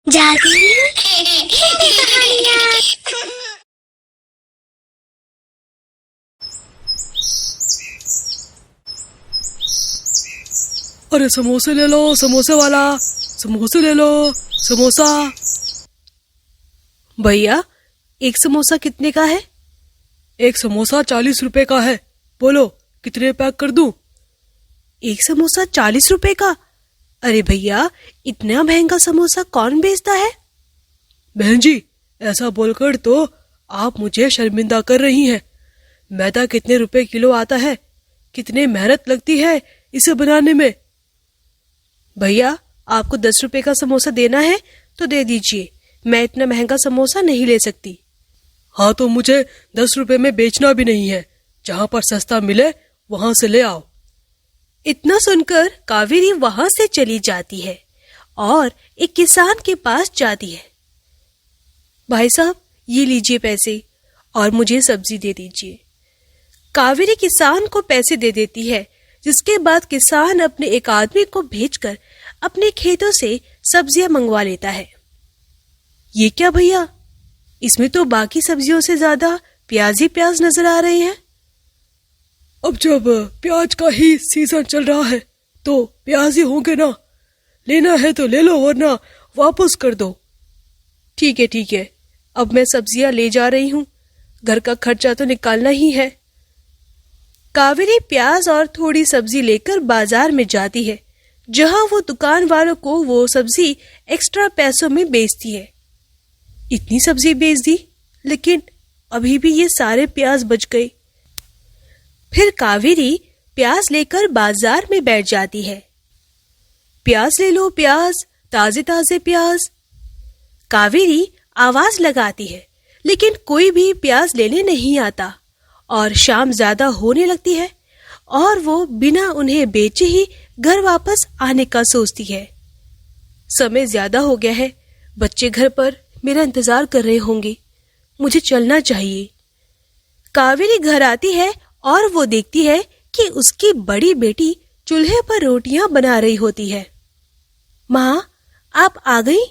जादू हिंदी कहानियाँ। अरे समोसे ले लो, समोसे वाला, समोसे ले लो, समोसा। भैया, एक समोसा कितने का है? एक समोसा 40 रुपए का है। बोलो कितने पैक कर दूं? एक समोसा 40 रुपए का? अरे भैया, इतना महंगा समोसा कौन बेचता है? बहन जी, ऐसा बोलकर तो आप मुझे शर्मिंदा कर रही हैं। मैदा कितने रुपए किलो आता है, कितने मेहनत लगती है इसे बनाने में। भैया, आपको 10 रुपए का समोसा देना है तो दे दीजिए, मैं इतना महंगा समोसा नहीं ले सकती। हाँ तो मुझे 10 रुपए में बेचना भी नहीं है, जहाँ पर सस्ता मिले वहां से ले आओ। इतना सुनकर कावेरी वहां से चली जाती है और एक किसान के पास जाती है। भाई साहब, ये लीजिए पैसे और मुझे सब्जी दे दीजिए। कावेरी किसान को पैसे दे देती है, जिसके बाद किसान अपने एक आदमी को भेजकर अपने खेतों से सब्जियां मंगवा लेता है। ये क्या भैया, इसमें तो बाकी सब्जियों से ज्यादा प्याज ही प्याज नजर आ रहे हैं। अब जब प्याज का ही सीजन चल रहा है तो प्याज ही होंगे ना। लेना है तो ले लो, वरना वापस कर दो। ठीक है, अब मैं सब्जियां ले जा रही हूँ, घर का खर्चा तो निकालना ही है। कावेरी प्याज और थोड़ी सब्जी लेकर बाजार में जाती है, जहां वो दुकान वालों को वो सब्जी एक्स्ट्रा पैसों में बेचती है। इतनी सब्जी बेच दी, लेकिन अभी भी ये सारे प्याज बच गए। फिर कावेरी प्याज लेकर बाजार में बैठ जाती है। प्याज ले लो, प्याज, ताजे ताजे प्याज। कावेरी आवाज लगाती है, लेकिन कोई भी प्याज लेने नहीं आता और शाम ज्यादा होने लगती है और वो बिना उन्हें बेचे ही घर वापस आने का सोचती है। समय ज्यादा हो गया है, बच्चे घर पर मेरा इंतजार कर रहे होंगे, मुझे चलना चाहिए। कावेरी घर आती है और वो देखती है कि उसकी बड़ी बेटी चूल्हे पर रोटियां बना रही होती है। माँ, आप आ गई?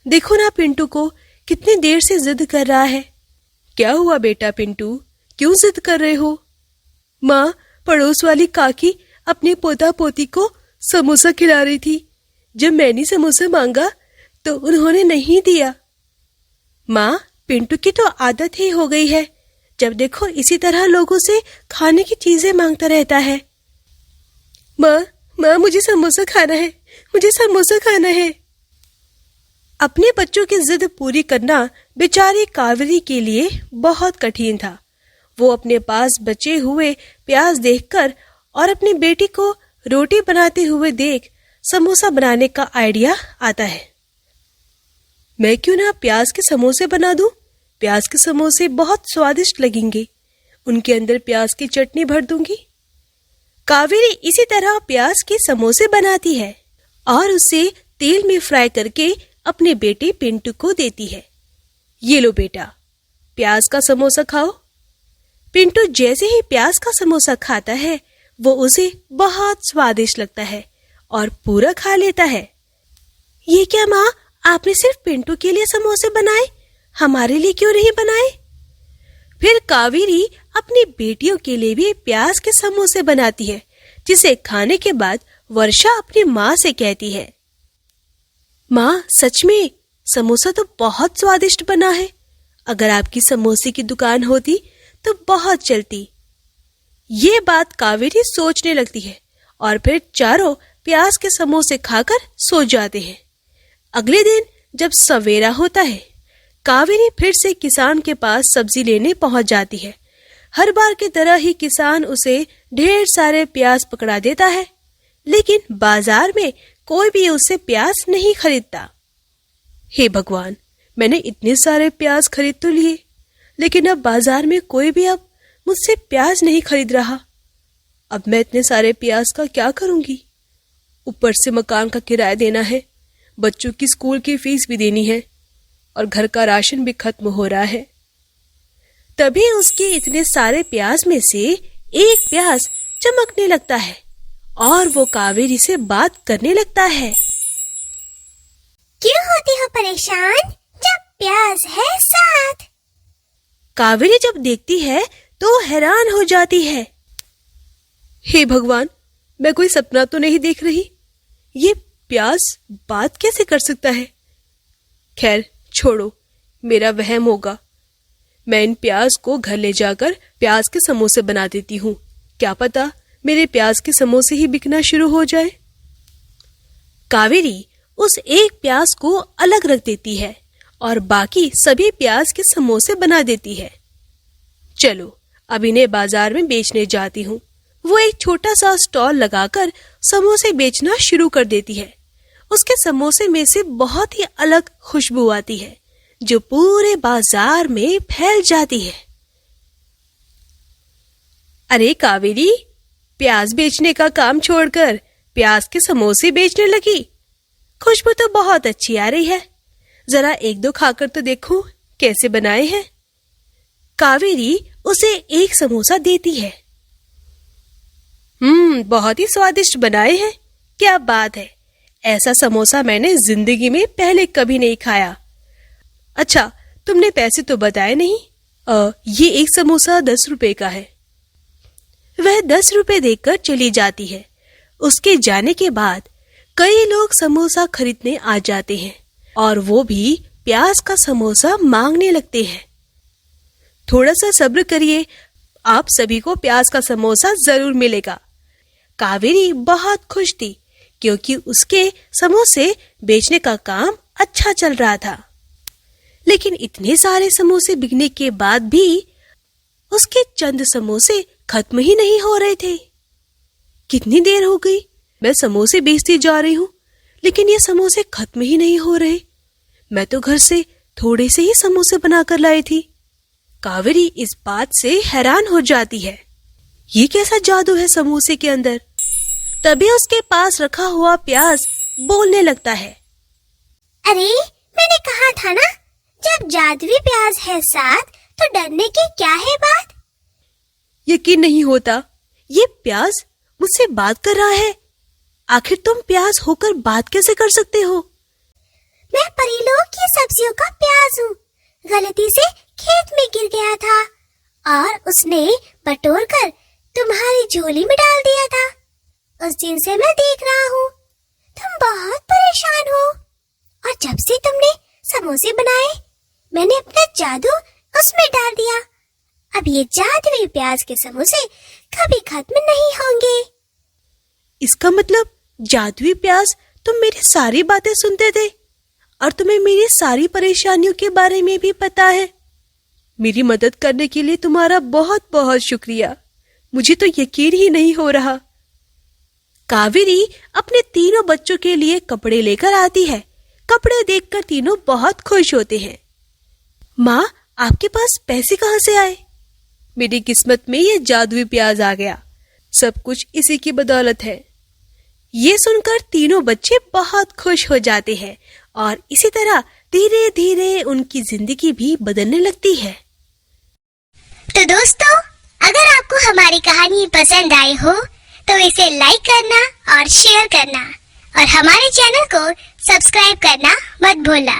देखो ना पिंटू को, कितनी देर से जिद कर रहा है। क्या हुआ बेटा पिंटू, क्यों जिद कर रहे हो? माँ, पड़ोस वाली काकी अपने पोता पोती को समोसा खिला रही थी। जब मैंने समोसा मांगा तो उन्होंने नहीं दिया। माँ, पिंटू की तो आदत ही हो गई है, जब देखो इसी तरह लोगों से खाने की चीजें मांगता रहता है। माँ, मुझे समोसा खाना है, मुझे समोसा खाना है। अपने बच्चों की जिद पूरी करना बेचारी कावेरी के लिए बहुत कठिन था। वो अपने पास बचे हुए प्याज देखकर और अपनी बेटी को रोटी बनाते हुए देख समोसा बनाने का आइडिया आता है। मैं क्यों ना प्याज के समोसे बना दूं? प्याज के समोसे बहुत स्वादिष्ट लगेंगे। उनके अंदर प्याज की चटनी भर दूंगी। कावेरी इसी तरह प्याज के समोसे बनाती है और उसे तेल में फ्राई करके अपने बेटे पिंटू को देती है। ये लो बेटा, प्याज का समोसा खाओ। पिंटू जैसे ही प्याज का समोसा खाता है, वो उसे बहुत स्वादिष्ट लगता है और पूरा खा लेता है। ये क्या माँ, आपने सिर्फ पिंटू के लिए समोसे बनाए, हमारे लिए क्यों नहीं बनाए? फिर कावेरी अपनी बेटियों के लिए भी प्याज के समोसे बनाती है, जिसे खाने के बाद वर्षा अपनी माँ से कहती है, माँ, सच में समोसा तो बहुत स्वादिष्ट बना है। अगर आपकी समोसे की दुकान होती तो बहुत चलती। ये बात कावेरी सोचने लगती है और फिर चारों प्याज के समोसे खाकर सो जाते हैं। अगले दिन जब सवेरा होता है, कावेरी फिर से किसान के पास सब्जी लेने पहुंच जाती है। हर बार की तरह ही किसान उसे ढेर सारे प्याज पकड़ा देता है, लेकिन बाजार में कोई भी उससे प्याज नहीं खरीदता। हे भगवान, मैंने इतने सारे प्याज खरीद तो लिए, लेकिन अब बाजार में कोई भी अब मुझसे प्याज नहीं खरीद रहा। अब मैं इतने सारे प्याज का क्या करूंगी? ऊपर से मकान का किराया देना है, बच्चों की स्कूल की फीस भी देनी है और घर का राशन भी खत्म हो रहा है। तभी उसके इतने सारे प्याज में से एक प्याज चमकने लगता है और वो कावेरी से बात करने लगता है। क्यों होती हो परेशान जब प्याज है साथ? कावेरी जब देखती है तो हैरान हो जाती है। हे भगवान, मैं कोई सपना तो नहीं देख रही। ये प्याज बात कैसे कर सकता है? खैर छोड़ो, मेरा वहम होगा। मैं इन प्याज को घर ले जाकर प्याज के समोसे बना देती हूँ। क्या पता मेरे प्याज के समोसे ही बिकना शुरू हो जाए। कावेरी उस एक प्याज को अलग रख देती है और बाकी सभी प्याज के समोसे बना देती है। चलो अब इन्हें बाजार में बेचने जाती हूँ। वो एक छोटा सा स्टॉल लगाकर समोसे बेचना शुरू कर देती है। उसके समोसे में से बहुत ही अलग खुशबू आती है जो पूरे बाजार में फैल जाती है। अरे कावेरी, प्याज बेचने का काम छोड़कर प्याज के समोसे बेचने लगी। खुशबू तो बहुत अच्छी आ रही है, जरा एक दो खाकर तो देखो कैसे बनाए हैं। कावेरी उसे एक समोसा देती है। बहुत ही स्वादिष्ट बनाए हैं। क्या बात है, ऐसा समोसा मैंने जिंदगी में पहले कभी नहीं खाया। अच्छा, तुमने पैसे तो बताए नहीं। ये एक समोसा 10 रुपए का है। वह 10 रुपए देकर चली जाती है। उसके जाने के बाद कई लोग समोसा खरीदने आ जाते हैं और वो भी प्याज का समोसा मांगने लगते हैं। थोड़ा सा सब्र करिए, आप सभी को प्याज का समोसा जरूर मिलेगा। कावेरी बहुत खुश थी क्योंकि उसके समोसे बेचने का काम अच्छा चल रहा था। लेकिन इतने सारे समोसे बिकने के बाद भी उसके चंद समोसे खत्म ही नहीं हो रहे थे। कितनी देर हो गई, मैं समोसे बेचती जा रही हूँ लेकिन ये समोसे खत्म ही नहीं हो रहे। मैं तो घर से थोड़े से ही समोसे बनाकर लाई थी। कावेरी इस बात से हैरान हो जाती है। ये कैसा जादू है समोसे के अंदर? तभी उसके पास रखा हुआ प्याज बोलने लगता है। अरे, मैंने कहा था ना, जब जादुई प्याज है साथ तो डरने की क्या है बात? यकीन नहीं होता, ये प्याज मुझसे बात कर रहा है। आखिर तुम प्याज होकर बात कैसे कर सकते हो? मैं परिलोक की सब्जियों का प्याज हूँ। गलती से खेत में गिर गया था और उसने बटोर कर तुम्हारी झोली में डाल दिया था। उस दिन से मैं देख रहा हूँ तुम बहुत परेशान हो और जब से तुमने समोसे बनाए मैंने अपना जादू उसमें डाल दिया। अब ये जादुई प्याज के समोसे कभी खत्म नहीं होंगे। इसका मतलब जादुई प्याज तुम मेरी सारी बातें सुनते थे और तुम्हें मेरी सारी परेशानियों के बारे में भी पता है। मेरी मदद करने के लिए तुम्हारा बहुत बहुत शुक्रिया। मुझे तो यकीन ही नहीं हो रहा। कावेरी अपने तीनों बच्चों के लिए कपड़े लेकर आती है। कपड़े देखकर तीनों बहुत खुश होते हैं। माँ, आपके पास पैसे कहाँ से आए? मेरी किस्मत में ये जादुई प्याज आ गया। सब कुछ इसी की बदौलत है। ये सुनकर तीनों बच्चे बहुत खुश हो जाते हैं और इसी तरह धीरे धीरे उनकी जिंदगी भी बदलने लगती है। तो दोस्तों, अगर आपको हमारी कहानी पसंद आई हो तो इसे लाइक करना और शेयर करना और हमारे चैनल को सब्सक्राइब करना मत भूलना।